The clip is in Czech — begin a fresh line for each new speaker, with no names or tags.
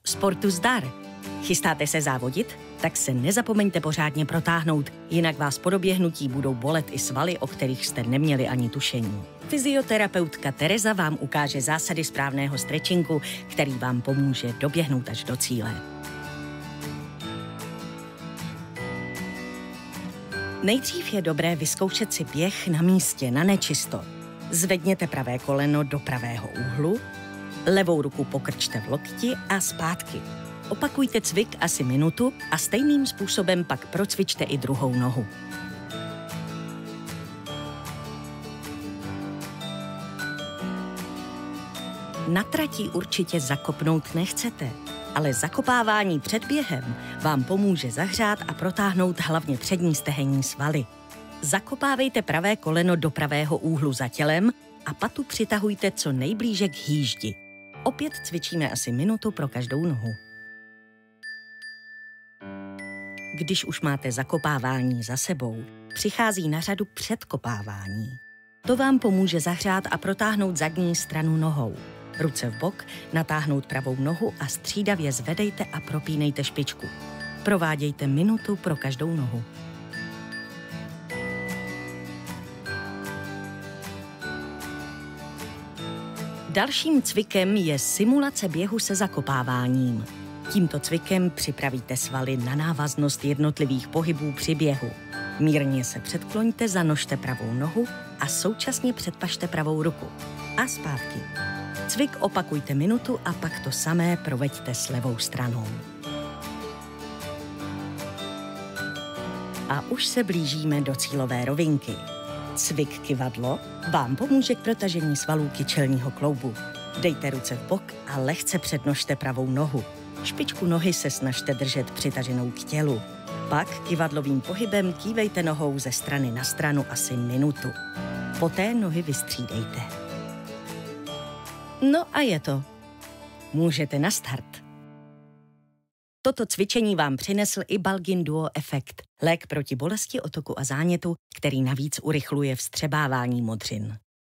Sportu zdar! Chystáte se závodit? Tak se nezapomeňte pořádně protáhnout, jinak vás po doběhnutí budou bolet i svaly, o kterých jste neměli ani tušení. Fyzioterapeutka Tereza vám ukáže zásady správného stretchinku, který vám pomůže doběhnout až do cíle. Nejdřív je dobré vyzkoušet si běh na místě, na nečisto. Zvedněte pravé koleno do pravého úhlu, levou ruku pokrčte v lokti a zpátky. Opakujte cvik asi minutu a stejným způsobem pak procvičte i druhou nohu. Na trati určitě zakopnout nechcete, ale zakopávání před během vám pomůže zahřát a protáhnout hlavně přední stehenní svaly. Zakopávejte pravé koleno do pravého úhlu za tělem a patu přitahujte co nejblíže k hýždi. Opět cvičíme asi minutu pro každou nohu. Když už máte zakopávání za sebou, přichází na řadu předkopávání. To vám pomůže zahřát a protáhnout zadní stranu nohou. Ruce v bok, natáhnout pravou nohu a střídavě zvedejte a propínejte špičku. Provádějte minutu pro každou nohu. Dalším cvikem je simulace běhu se zakopáváním. Tímto cvikem připravíte svaly na návaznost jednotlivých pohybů při běhu. Mírně se předkloňte, zanožte pravou nohu a současně předpažte pravou ruku. A zpátky. Cvik opakujte minutu a pak to samé proveďte s levou stranou. A už se blížíme do cílové rovinky. Cvik kyvadlo vám pomůže k protažení svalů kyčelního kloubu. Dejte ruce v bok a lehce přednožte pravou nohu. Špičku nohy se snažte držet přitaženou k tělu. Pak kyvadlovým pohybem kývejte nohou ze strany na stranu asi minutu. Poté nohy vystřídejte. No a je to. Můžete na start. Toto cvičení vám přinesl i Balgin Duo Efekt, lék proti bolesti, otoku a zánětu, který navíc urychluje vstřebávání modřin.